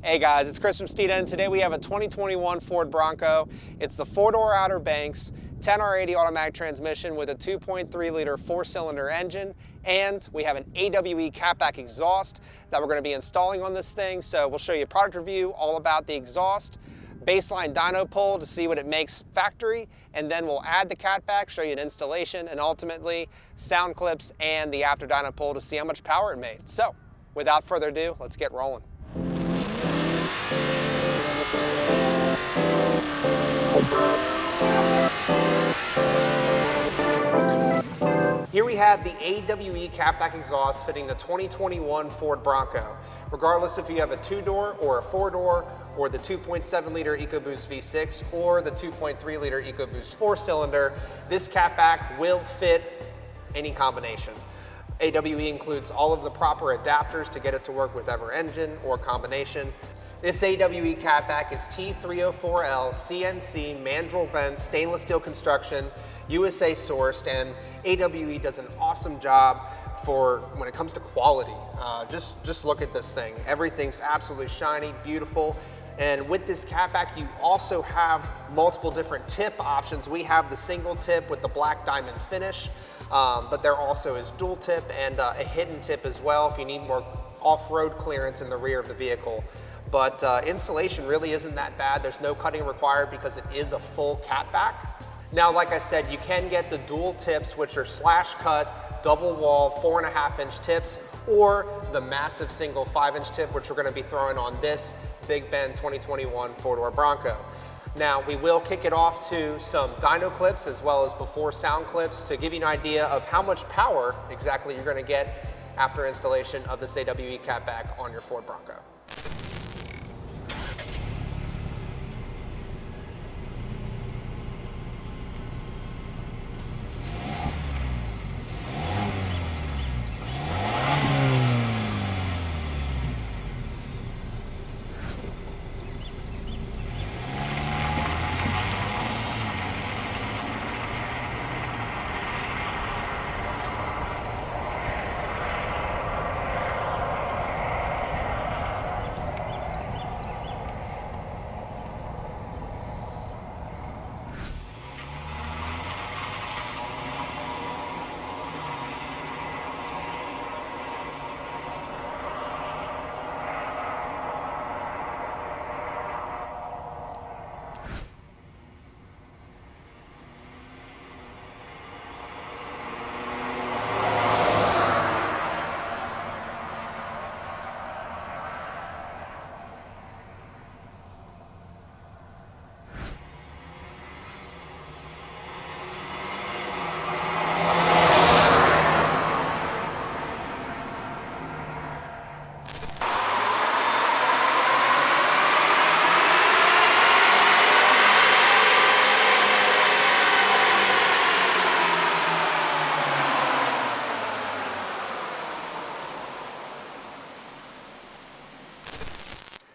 Hey guys, it's Chris from Steeda, and today we have a 2021 Ford Bronco. It's the 4-door Outer Banks, 10R80 automatic transmission with a 2.3-liter 4-cylinder engine, and we have an AWE Cat-Back exhaust that we're going to be installing on this thing. So we'll show you a product review all about the exhaust, baseline dyno pull to see what it makes factory, and then we'll add the Cat-Back, show you an installation, and ultimately sound clips and the after dyno pull to see how much power it made. So without further ado, let's get rolling. Here we have the AWE Cat-Back exhaust fitting the 2021 Ford Bronco. Regardless if you have a 2-door or a 4-door or the 2.7-liter EcoBoost V6 or the 2.3-liter EcoBoost 4-cylinder, this Cat-Back will fit any combination. AWE includes all of the proper adapters to get it to work with whatever engine or combination. This AWE Cat-Back is T304L CNC mandrel bent stainless steel construction, USA sourced, and AWE does an awesome job for when it comes to quality. Just look at this thing. Everything's absolutely shiny, beautiful. And with this Cat-Back, you also have multiple different tip options. We have the single tip with the black diamond finish, but there also is dual tip and a hidden tip as well if you need more off-road clearance in the rear of the vehicle. But installation really isn't that bad. There's no cutting required because it is a full Cat-Back. Now, like I said, you can get the dual tips, which are slash cut, double wall, 4.5-inch tips, or the massive single 5-inch tip, which we're gonna be throwing on this Big Ben 2021 4-door Bronco. Now, we will kick it off to some dyno clips as well as before sound clips to give you an idea of how much power exactly you're gonna get after installation of this AWE Cat-Back on your Ford Bronco.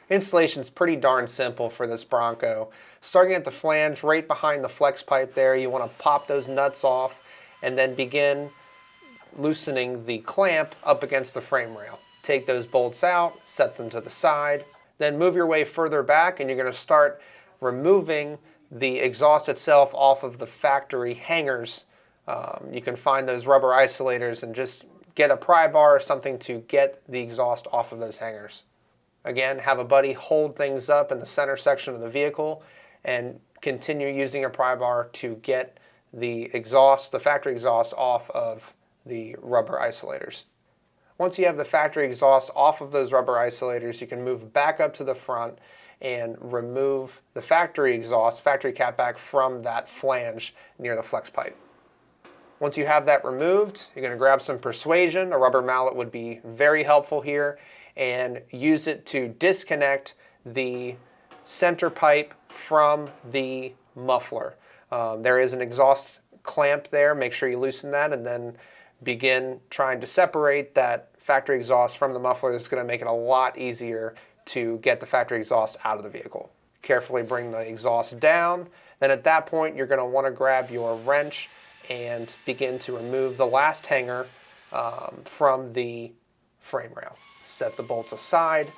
Installation is pretty darn simple for this Bronco. Starting at the flange, right behind the flex pipe there, you want to pop those nuts off and then begin loosening the clamp up against the frame rail. Take those bolts out, set them to the side, then move your way further back and you're going to start removing the exhaust itself off of the factory hangers. You can find those rubber isolators and just get a pry bar or something to get the exhaust off of those hangers. Again, have a buddy hold things up in the center section of the vehicle and continue using a pry bar to get the exhaust, the factory exhaust, off of the rubber isolators. Once you have the factory exhaust off of those rubber isolators, you can move back up to the front and remove the factory exhaust, factory Cat-Back, from that flange near the flex pipe. Once you have that removed, you're going to grab some persuasion. A rubber mallet would be very helpful here, and use it to disconnect the center pipe from the muffler. There is an exhaust clamp there. Make sure you loosen that and then begin trying to separate that factory exhaust from the muffler. This is going to make it a lot easier to get the factory exhaust out of the vehicle. Carefully bring the exhaust down. Then at that point, you're going to want to grab your wrench and begin to remove the last hanger from the frame rail. Set the bolts aside,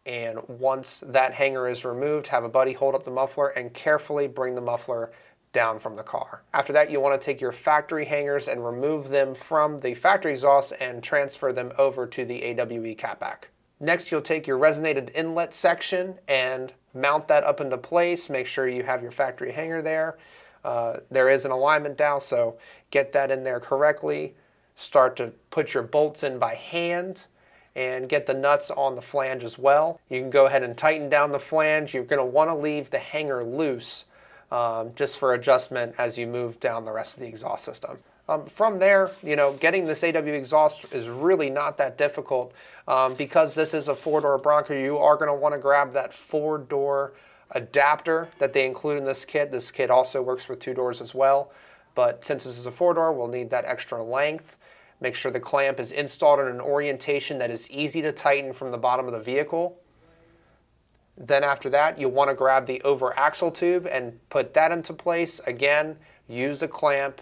And once that hanger is removed, have a buddy hold up the muffler and carefully bring the muffler down from the car. After that, you want to take your factory hangers and remove them from the factory exhaust and transfer them over to the AWE Cat-Back. Next, you'll take your resonated inlet section and mount that up into place. Make sure you have your factory hanger there. There is an alignment dowel, so get that in there correctly. Start to put your bolts in by hand and get the nuts on the flange as well. You can go ahead and tighten down the flange. You're going to want to leave the hanger loose just for adjustment as you move down the rest of the exhaust system. From there, getting this AW exhaust is really not that difficult. Because this is a 4-door Bronco, you are going to want to grab that 4-door adapter that they include in this kit. This kit also works with 2 doors as well, but since this is a 4-door, we'll need that extra length. Make sure the clamp is installed in an orientation that is easy to tighten from the bottom of the vehicle. Then after that, you'll want to grab the over axle tube and put that into place. Again, use a clamp.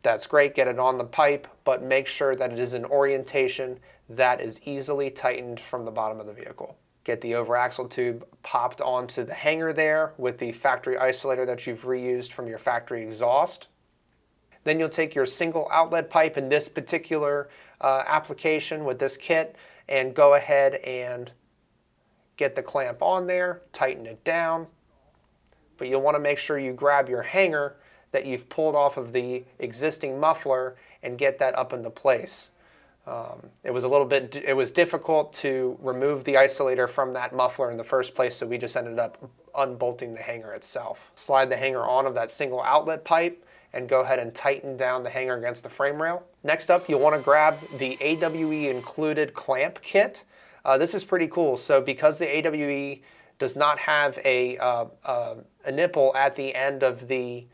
That's great, get it on the pipe, but make sure that it is an orientation that is easily tightened from the bottom of the vehicle. Get the over axle tube popped onto the hanger there with the factory isolator that you've reused from your factory exhaust. Then you'll take your single outlet pipe in this particular application with this kit and go ahead and get the clamp on there, tighten it down, but you'll want to make sure you grab your hanger that you've pulled off of the existing muffler and get that up into place. It was difficult to remove the isolator from that muffler in the first place, so we just ended up unbolting the hanger itself. Slide the hanger on of that single outlet pipe and go ahead and tighten down the hanger against the frame rail. Next up, you'll want to grab the AWE included clamp kit. This is pretty cool. So because the AWE does not have a nipple at the end of the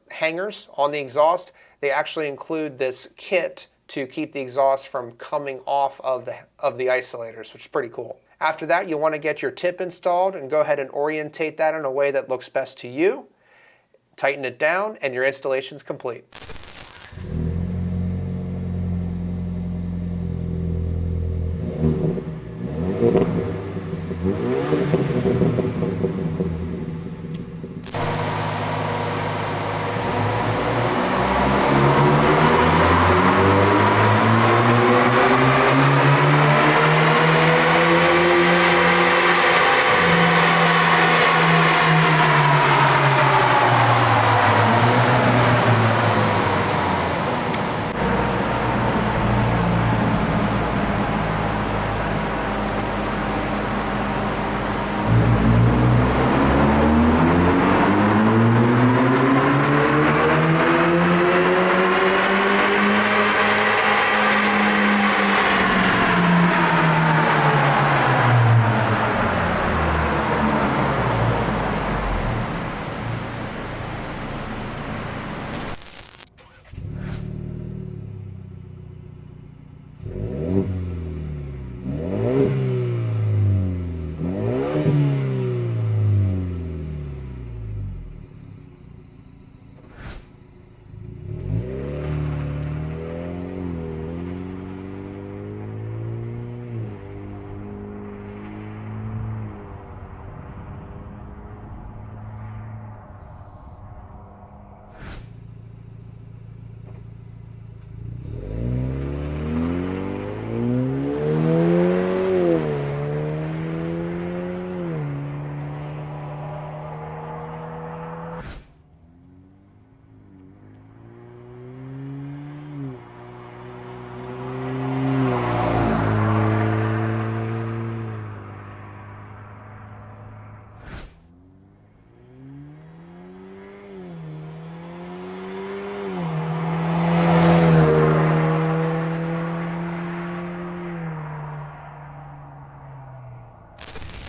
hangers on the exhaust, they actually include this kit to keep the exhaust from coming off of the isolators, which is pretty cool. After that, you'll want to get your tip installed and go ahead and orientate that in a way that looks best to you. Tighten it down and your installation's complete.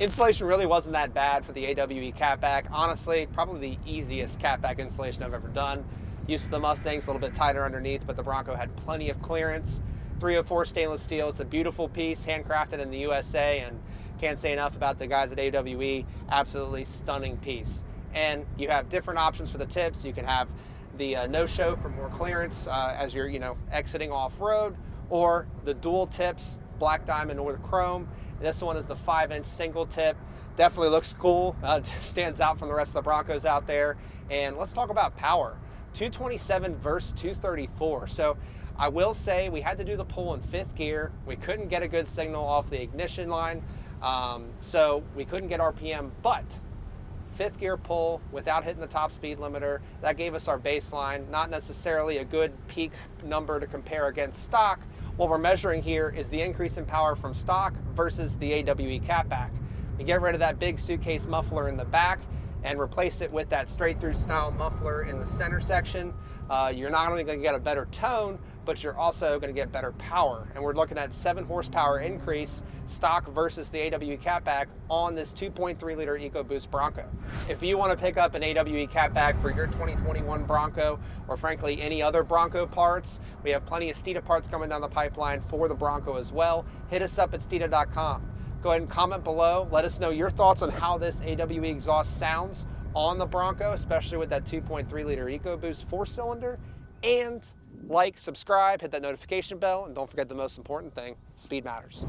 Installation really wasn't that bad for the AWE Cat-Back. Honestly, probably the easiest Cat-Back installation I've ever done. Used to the Mustangs, a little bit tighter underneath, but the Bronco had plenty of clearance. 304 stainless steel, it's a beautiful piece, handcrafted in the USA, and can't say enough about the guys at AWE. Absolutely stunning piece. And you have different options for the tips. You can have the no-show for more clearance as you're exiting off-road, or the dual tips, black diamond or the chrome. This one is the 5-inch single tip. Definitely looks cool, stands out from the rest of the Broncos out there. And let's talk about power. 227 versus 234. So I will say we had to do the pull in 5th gear. We couldn't get a good signal off the ignition line, so we couldn't get RPM, but 5th gear pull without hitting the top speed limiter, that gave us our baseline. Not necessarily a good peak number to compare against stock. What we're measuring here is the increase in power from stock versus the AWE Cat-Back. You get rid of that big suitcase muffler in the back and replace it with that straight through style muffler in the center section. You're not only going to get a better tone, but you're also going to get better power. And we're looking at 7 horsepower increase stock versus the AWE Cat-Back on this 2.3 liter EcoBoost Bronco. If you want to pick up an AWE Cat-Back for your 2021 Bronco, or frankly any other Bronco parts, we have plenty of Steeda parts coming down the pipeline for the Bronco as well. Hit us up at Steeda.com. Go ahead and comment below. Let us know your thoughts on how this AWE exhaust sounds on the Bronco, especially with that 2.3 liter EcoBoost 4-cylinder. And like, subscribe, hit that notification bell, and don't forget the most important thing, speed matters.